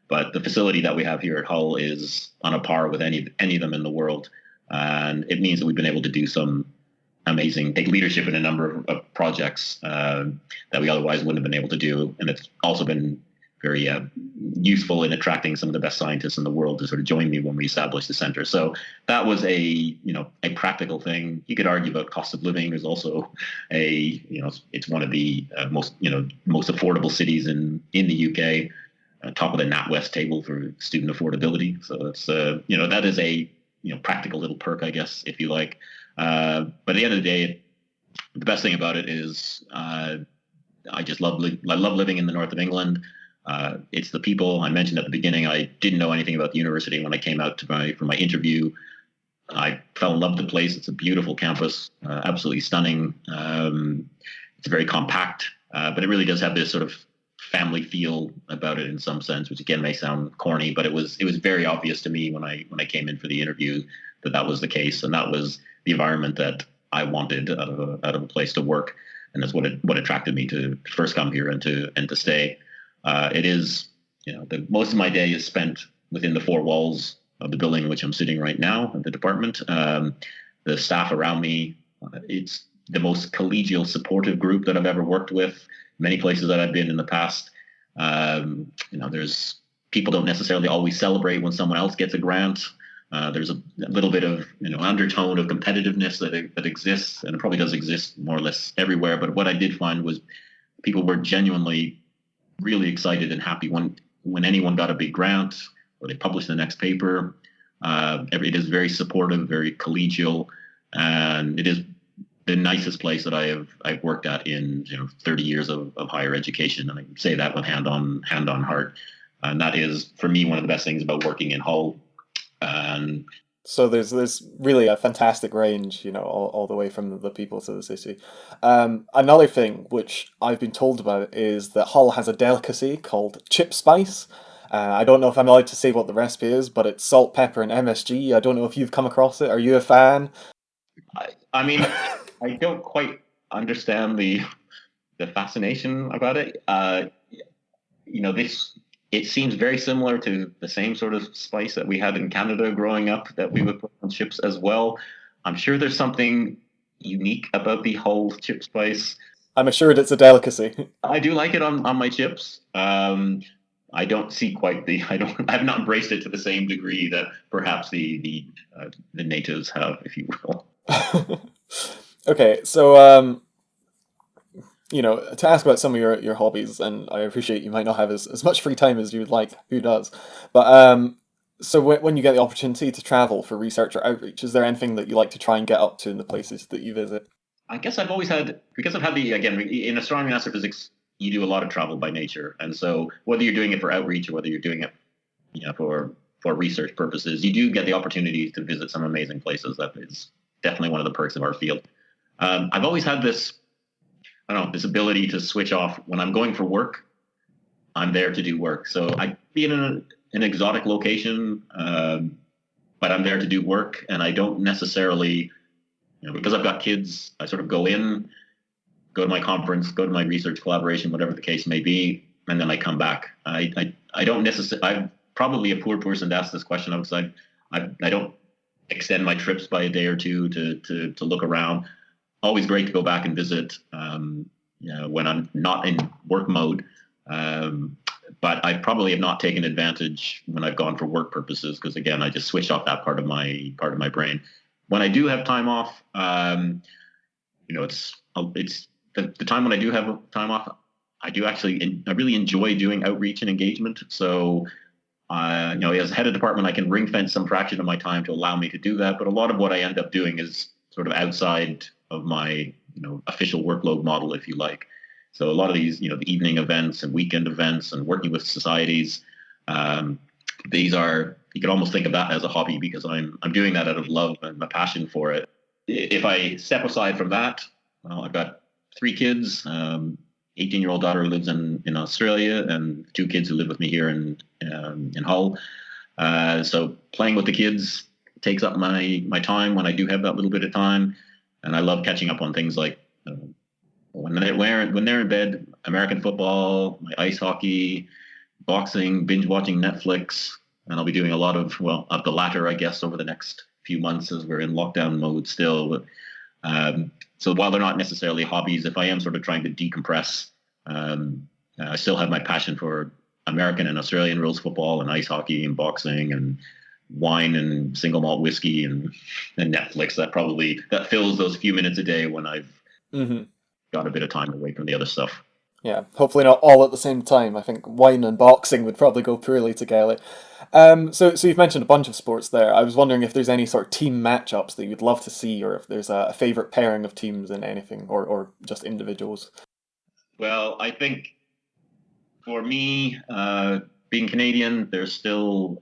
But the facility that we have here at Hull is on a par with any of them in the world. And it means that we've been able to do some take leadership in a number of projects that we otherwise wouldn't have been able to do. And it's also been very useful in attracting some of the best scientists in the world to sort of join me when we established the center. So that was a practical thing. You could argue about cost of living. There's also it's one of the most affordable cities in the UK, top of the NatWest table for student affordability. So it's that is a practical little perk, I guess, if you like. But at the end of the day, the best thing about it is I just love living in the north of England. It's the people. I mentioned at the beginning, I didn't know anything about the university when I came out for my interview. I fell in love with the place. It's a beautiful campus, absolutely stunning. It's very compact, but it really does have this sort of family feel about it in some sense, which again may sound corny, but it was very obvious to me when I came in for the interview that was the case, and that was the environment that I wanted out of a place to work, and that's what attracted me to first come here and to stay. It is most of my day is spent within the four walls of the building in which I'm sitting right now, at the department. The staff around me, it's the most collegial, supportive group that I've ever worked with. Many places that I've been in the past, there's people don't necessarily always celebrate when someone else gets a grant. There's a little bit of undertone of competitiveness that exists, and it probably does exist more or less everywhere. But what I did find was people were genuinely really excited and happy when anyone got a big grant or they published the next paper. It is very supportive, very collegial, and it is the nicest place that I've worked at in 30 years of higher education, and I can say that with hand on heart. And that is, for me, one of the best things about working in Hull. So there's really a fantastic range, all the way from the people to the city. Another thing which I've been told about is that Hull has a delicacy called chip spice. I don't know if I'm allowed to say what the recipe is, but it's salt, pepper, and MSG. I don't know if you've come across it. Are you a fan? I mean, I don't quite understand the fascination about it. It seems very similar to the same sort of spice that we had in Canada growing up that we would put on chips as well. I'm sure there's something unique about the Hull chip spice. I'm assured it's a delicacy. I do like it on my chips. I don't see I've not embraced it to the same degree that perhaps the natives have, if you will. Okay, so to ask about some of your hobbies, and I appreciate you might not have as much free time as you would like, who does? But so when you get the opportunity to travel for research or outreach, is there anything that you like to try and get up to in the places that you visit? I guess I've always had, because I've had again, in astronomy and astrophysics, you do a lot of travel by nature. And so whether you're doing it for outreach or whether you're doing it for research purposes, you do get the opportunity to visit some amazing places. That is definitely one of the perks of our field. I've always had this ability to switch off. When I'm going for work, I'm there to do work. So I'd be in an exotic location, but I'm there to do work. And I don't necessarily, because I've got kids, I sort of go to my conference, go to my research collaboration, whatever the case may be. and then I come back. I don't necessarily. I'm probably a poor person to ask this question of, because I don't extend my trips by a day or two to look around. Always great to go back and visit, when I'm not in work mode. But I probably have not taken advantage when I've gone for work purposes, because again, I just switch off that part of my brain. When I do have time off, it's the time when I do have time off. I really enjoy doing outreach and engagement. So, as head of department, I can ring fence some fraction of my time to allow me to do that. But a lot of what I end up doing is sort of outside of my, official workload model, if you like. So a lot of these, the evening events and weekend events and working with societies, these are, you can almost think of that as a hobby, because I'm doing that out of love and a passion for it. If I step aside from that, well, I've got 3 kids. 18-year-old daughter who lives in Australia, and 2 kids who live with me here in Hull. So playing with the kids takes up my time when I do have that little bit of time, and I love catching up on things like when they're in bed, American football, my ice hockey, boxing, binge watching Netflix, and I'll be doing a lot of the latter, I guess, over the next few months as we're in lockdown mode still. But, so while they're not necessarily hobbies, if I am sort of trying to decompress, I still have my passion for American and Australian rules football and ice hockey and boxing and wine and single malt whiskey and Netflix. That fills those few minutes a day when I've got a bit of time away from the other stuff. Yeah, hopefully not all at the same time. I think wine and boxing would probably go poorly together. So you've mentioned a bunch of sports there. I was wondering if there's any sort of team matchups that you'd love to see, or if there's a favorite pairing of teams in anything, or just individuals. Well, I think for me, being Canadian, there's still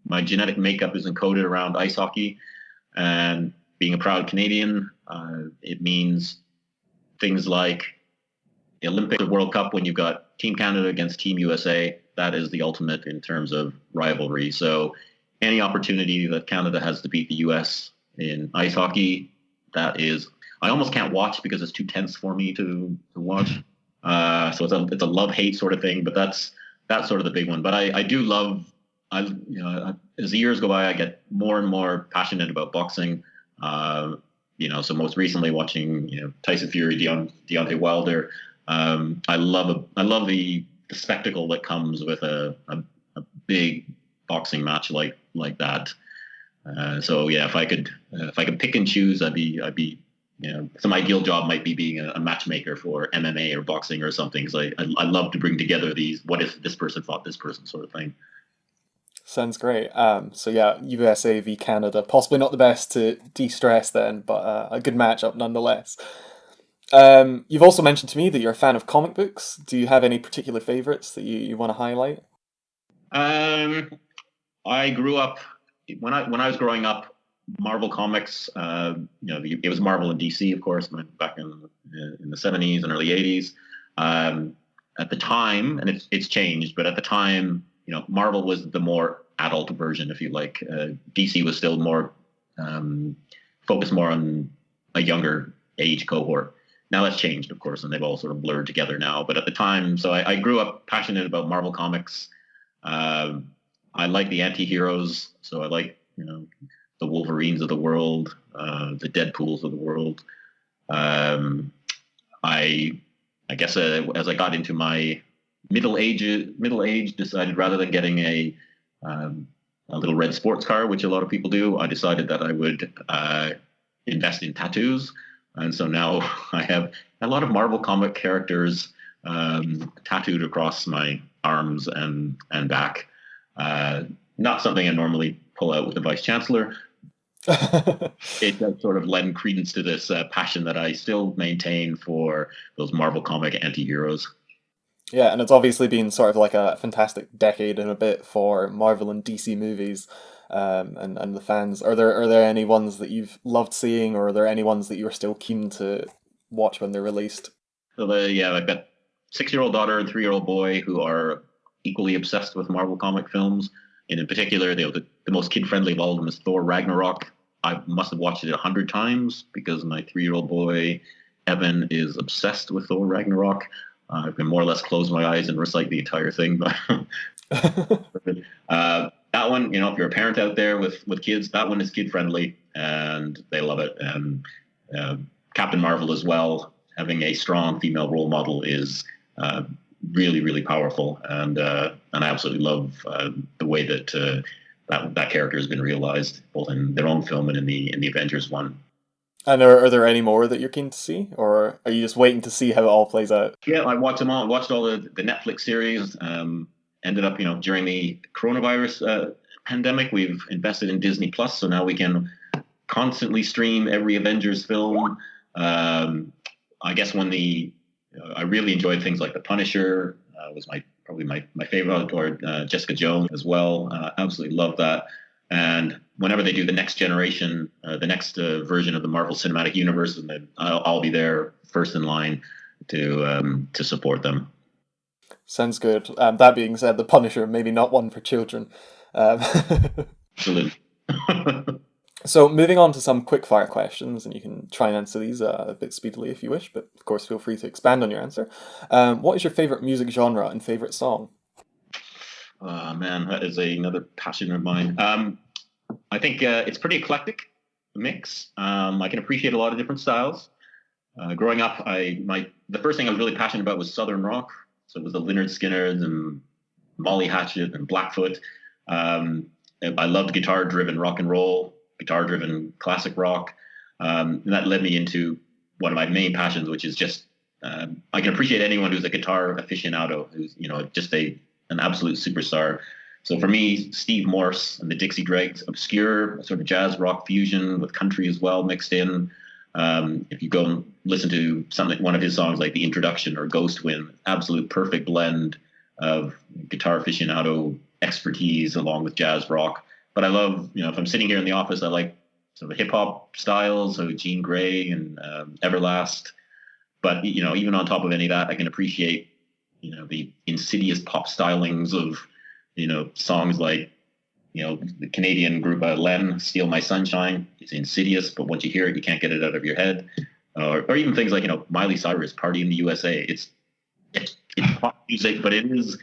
my genetic makeup is encoded around ice hockey, and being a proud Canadian, it means things like the Olympic World Cup, when you've got Team Canada against Team USA. That is the ultimate in terms of rivalry. So any opportunity that Canada has to beat the US in ice hockey, that is, I almost can't watch because it's too tense for me to watch. So it's a love-hate sort of thing, but that's sort of the big one. But I do love, as the years go by, I get more and more passionate about boxing. So most recently watching, Tyson Fury, Deontay Wilder. I love the spectacle that comes with a big boxing match like that. So yeah, if I could pick and choose, I'd be some ideal job might be being a matchmaker for MMA or boxing or something. Because I love to bring together these what if this person fought this person sort of thing. Sounds great. So yeah, USA v Canada, possibly not the best to de-stress then, but a good matchup nonetheless. You've also mentioned to me that you're a fan of comic books. Do you have any particular favorites that you want to highlight? I grew up when I was growing up. Marvel comics, it was Marvel and DC, of course, back in the 70s and early 80s. At the time, and it's changed, but at the time, Marvel was the more adult version, if you like. DC was still more focused more on a younger age cohort. Now that's changed, of course, and they've all sort of blurred together now. But at the time, so I grew up passionate about Marvel comics. I like the anti-heroes, so I like, the Wolverines of the world, the Deadpools of the world. I guess as I got into my middle age, decided rather than getting a little red sports car, which a lot of people do, I decided that I would invest in tattoos. And so now I have a lot of Marvel comic characters tattooed across my arms and back. Not something I normally pull out with the Vice Chancellor. It does sort of lend credence to this passion that I still maintain for those Marvel comic anti-heroes. Yeah, and it's obviously been sort of like a fantastic decade and a bit for Marvel and DC movies, and the fans. Are there any ones that you've loved seeing, or are there any ones that you are still keen to watch when they're released? So I've got 6-year-old daughter and 3-year-old boy who are equally obsessed with Marvel comic films. And in particular, the most kid-friendly of all of them is Thor Ragnarok. I must have watched it 100 times because my 3-year-old boy, Evan, is obsessed with Thor Ragnarok. I can more or less close my eyes and recite the entire thing. But that one, if you're a parent out there with kids, that one is kid friendly and they love it. And Captain Marvel as well, having a strong female role model is really, really powerful. And I absolutely love the way that that character has been realized, both in their own film and in the Avengers one. And are there any more that you're keen to see, or are you just waiting to see how it all plays out? Yeah, I watched them all. I watched all the Netflix series. Ended up, during the coronavirus pandemic, we've invested in Disney Plus, so now we can constantly stream every Avengers film. I guess I really enjoyed things like The Punisher was probably my favorite, or Jessica Jones as well. Absolutely love that. And whenever they do the next generation, the next version of the Marvel Cinematic Universe, and then I'll be there first in line to support them. Sounds good. That being said, The Punisher, maybe not one for children. Absolutely. So moving on to some quick-fire questions, and you can try and answer these a bit speedily if you wish, but of course feel free to expand on your answer. What is your favourite music genre and favourite song? Oh, man, that is another passion of mine. I think it's pretty eclectic mix. I can appreciate a lot of different styles. Growing up, the first thing I was really passionate about was Southern rock. So it was the Lynyrd Skynyrd's and Molly Hatchet and Blackfoot. I loved guitar-driven rock and roll, guitar-driven classic rock. And that led me into one of my main passions, which is just I can appreciate anyone who's a guitar aficionado, who's just an absolute superstar. So for me, Steve Morse and the Dixie Dregs, obscure sort of jazz rock fusion with country as well mixed in. If you go and listen to one of his songs like The Introduction or Ghost Wind, absolute perfect blend of guitar aficionado expertise along with jazz rock. But I love, if I'm sitting here in the office, I like sort of hip hop styles, so Jean Grey and Everlast. But even on top of any of that, I can appreciate the insidious pop stylings of songs like the Canadian group Len, Steal My Sunshine. It's insidious, but once you hear it, you can't get it out of your head. Or even things like Miley Cyrus, Party in the USA. It's pop music, but it is,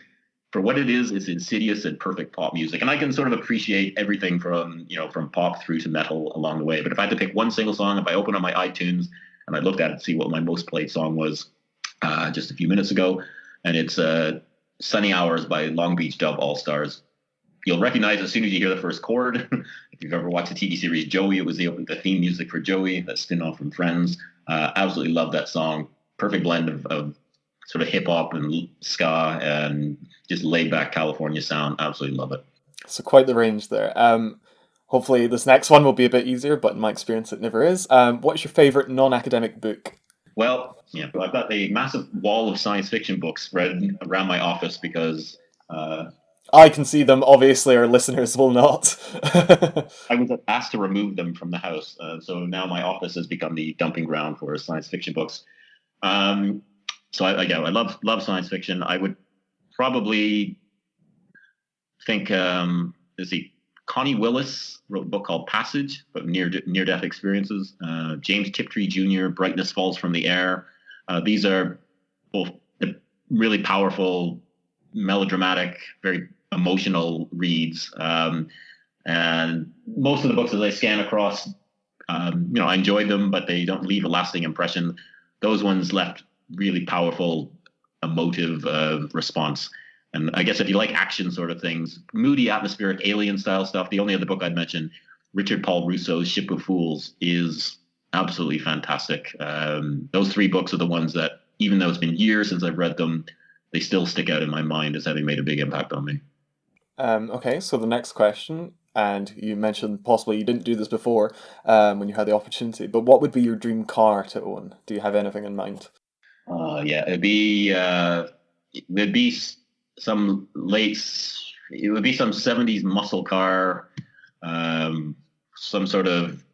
for what it is, it's insidious and perfect pop music. And I can sort of appreciate everything from pop through to metal along the way. But if I had to pick one single song, if I open up my iTunes and I looked at it to see what my most played song was just a few minutes ago, and it's Sunny Hours by Long Beach Dub All-Stars. You'll recognize as soon as you hear the first chord. If you've ever watched the TV series Joey, it was the theme music for Joey, that spin-off from Friends. Absolutely love that song. Perfect blend of sort of hip-hop and ska and just laid-back California sound. Absolutely love it. So quite the range there. Hopefully this next one will be a bit easier, but in my experience it never is. What's your favourite non-academic book? Well, I've got a massive wall of science fiction books spread around my office because I can see them, obviously our listeners will not. I was asked to remove them from the house, so now my office has become the dumping ground for science fiction books. So I love science fiction. I would probably think, Connie Willis wrote a book called Passage, about near-death experiences. James Tiptree Jr., Brightness Falls from the Air. These are both really powerful, melodramatic, very emotional reads. And most of the books as I scan across, I enjoyed them, but they don't leave a lasting impression. Those ones left really powerful, emotive response. And I guess if you like action sort of things, moody, atmospheric, alien style stuff, the only other book I'd mention, Richard Paul Russo's Ship of Fools, is absolutely fantastic. Those three books are the ones that, even though it's been years since I've read them, they still stick out in my mind as having made a big impact on me. Okay, so the next question, and you mentioned possibly you didn't do this before when you had the opportunity, but what would be your dream car to own? Do you have anything in mind? It'd be some 70s muscle car, some sort of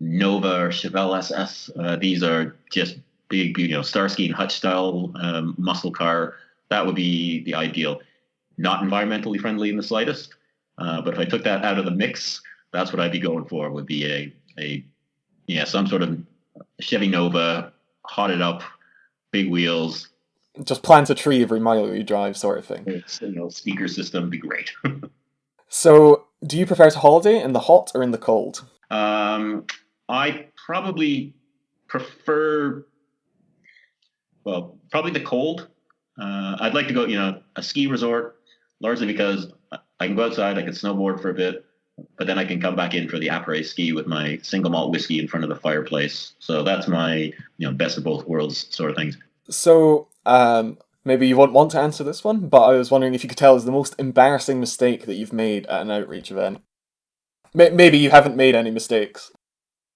Nova or Chevelle SS. These are just big, Starsky and Hutch style muscle car. That would be the ideal. Not environmentally friendly in the slightest, but if I took that out of the mix, that's what I'd be going for. Would be some sort of Chevy Nova, hotted up, big wheels, Just plant a tree every mile you drive, sort of thing. It's, speaker system would be great. So, do you prefer to holiday in the hot or in the cold? I probably prefer, well, probably the cold. I'd like to go, a ski resort, largely because I can go outside, I can snowboard for a bit, but then I can come back in for the après ski with my single malt whiskey in front of the fireplace. So that's my, best of both worlds sort of things. So, maybe you won't want to answer this one, but I was wondering if you could tell us the most embarrassing mistake that you've made at an outreach event. Maybe you haven't made any mistakes.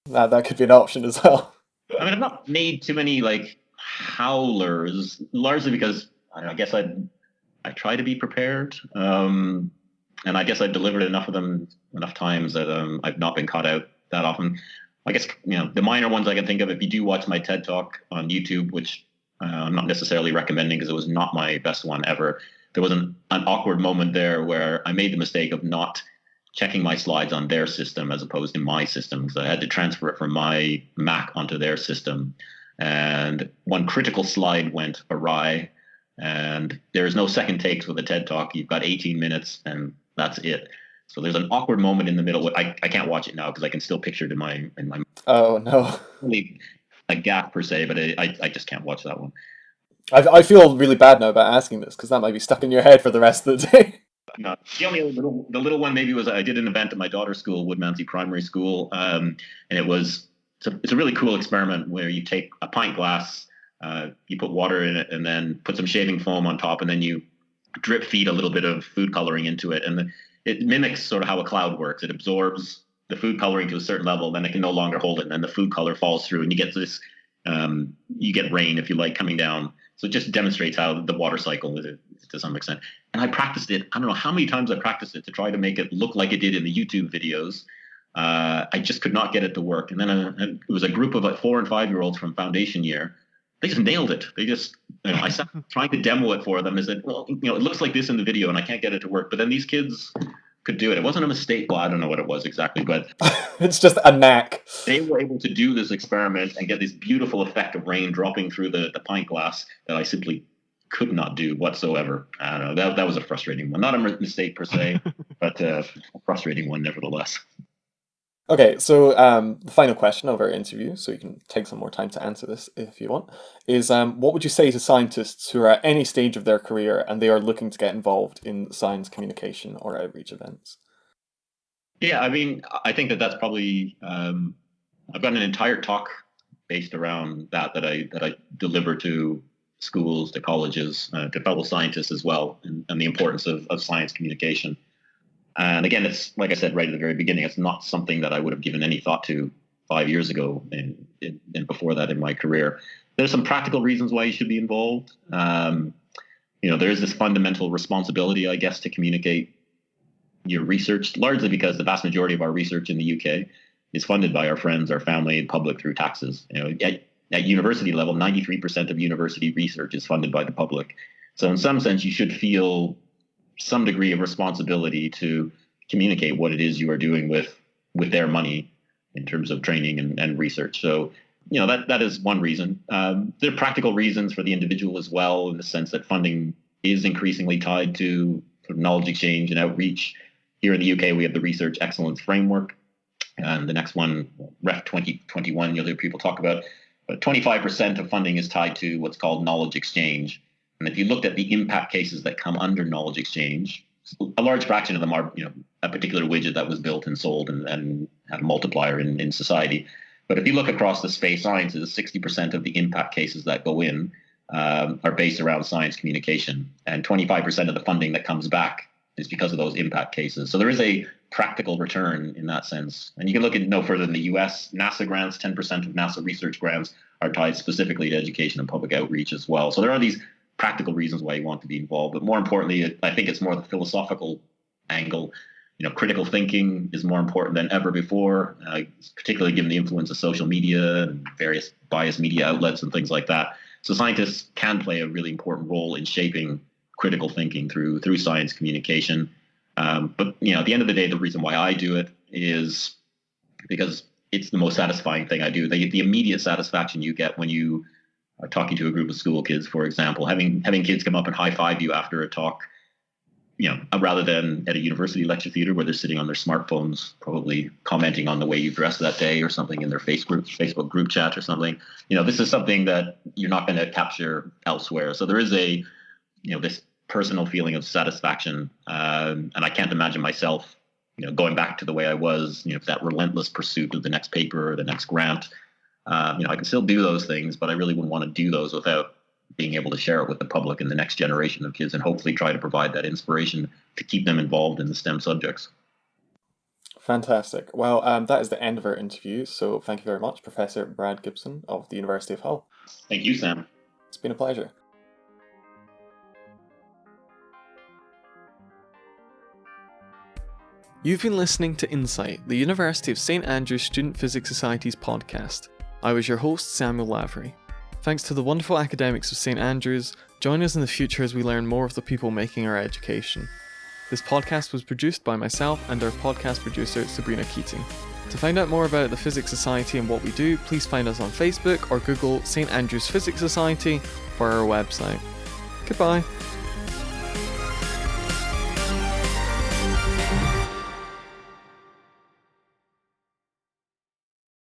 That could be an option as well. I mean, I've not made too many like howlers, largely because I don't know, I guess I try to be prepared, and I guess I've delivered enough of them enough times that I've not been caught out that often. I guess the minor ones I can think of. If you do watch my TED talk on YouTube, which I'm not necessarily recommending because it was not my best one ever, there was an awkward moment there where I made the mistake of not checking my slides on their system as opposed to my system, because I had to transfer it from my Mac onto their system. And one critical slide went awry, and there's no second takes with a TED talk. You've got 18 minutes, and that's it. So there's an awkward moment in the middle. I can't watch it now because I can still picture it in my. Oh no. Really a gap per se, but I just can't watch that one. I feel really bad now about asking this because that might be stuck in your head for the rest of the day. No, the only the little one maybe was I did an event at my daughter's school, Woodmansey Primary School, and it's a really cool experiment where you take a pint glass, you put water in it, and then put some shaving foam on top, and then you drip feed a little bit of food coloring into it, and it mimics sort of how a cloud works. It absorbs the food coloring to a certain level, then it can no longer hold it, and then the food color falls through, and you get this, you get rain, if you like, coming down. So it just demonstrates how the water cycle is to some extent. And I practiced it. I don't know how many times I practiced it to try to make it look like it did in the YouTube videos. I just could not get it to work. And then it was a group of like 4 and 5-year-olds from foundation year. They just nailed it. They just, I sat trying to demo it for them. I said, well, it looks like this in the video and I can't get it to work. But then these kids could do it. It wasn't a mistake. Well, I don't know what it was exactly, but It's just a knack. they were able to do this experiment and get this beautiful effect of rain dropping through the pint glass that I simply could not do whatsoever. I don't know. That was a frustrating one. Not a mistake per se, but a frustrating one nevertheless. Okay, so the final question of our interview, so you can take some more time to answer this if you want, is what would you say to scientists who are at any stage of their career and they are looking to get involved in science communication or outreach events? Yeah, I mean, I think that's probably I've got an entire talk based around that I deliver to schools, to colleges, to fellow scientists as well, and the importance of science communication. And again, it's like I said right at the very beginning, it's not something that I would have given any thought to 5 years ago and before that in my career. There's some practical reasons why you should be involved. There is this fundamental responsibility, I guess, to communicate your research, largely because the vast majority of our research in the UK is funded by our friends, our family, and public through taxes. At university level, 93% of university research is funded by the public. So in some sense, you should feel some degree of responsibility to communicate what it is you are doing with their money in terms of training and research. So, that is one reason. There are practical reasons for the individual as well, in the sense that funding is increasingly tied to sort of knowledge exchange and outreach. Here in the UK, we have the Research Excellence Framework. And the next one, REF 2021, you'll hear people talk about. But 25% of funding is tied to what's called knowledge exchange. And if you looked at the impact cases that come under knowledge exchange, a large fraction of them are, a particular widget that was built and sold and had a multiplier in society. But if you look across the space sciences, 60% of the impact cases that go in are based around science communication, and 25% of the funding that comes back is because of those impact cases. So there is a practical return in that sense. And you can look at no further than the US. NASA grants, 10% of NASA research grants are tied specifically to education and public outreach as well. So there are these practical reasons why you want to be involved. But more importantly, I think it's more the philosophical angle. Critical thinking is more important than ever before, particularly given the influence of social media and various biased media outlets and things like that. So scientists can play a really important role in shaping critical thinking through science communication. But at the end of the day, the reason why I do it is because it's the most satisfying thing I do. The immediate satisfaction you get when you talking to a group of school kids, for example, having kids come up and high five you after a talk, rather than at a university lecture theater where they're sitting on their smartphones, probably commenting on the way you dressed that day or something in their Facebook group chat or something. This is something that you're not going to capture elsewhere. So there is this personal feeling of satisfaction. And I can't imagine myself, going back to the way I was, that relentless pursuit of the next paper or the next grant. I can still do those things, but I really wouldn't want to do those without being able to share it with the public and the next generation of kids, and hopefully try to provide that inspiration to keep them involved in the STEM subjects. Fantastic. Well, that is the end of our interview. So thank you very much, Professor Brad Gibson of the University of Hull. Thank you, Sam. It's been a pleasure. You've been listening to Insight, the University of St Andrews Student Physics Society's podcast. I was your host, Samuel Lavery. Thanks to the wonderful academics of St Andrews. Join us in the future as we learn more of the people making our education. This podcast was produced by myself and our podcast producer, Sabrina Keating. To find out more about the Physics Society and what we do, please find us on Facebook or Google St Andrews Physics Society for our website. Goodbye.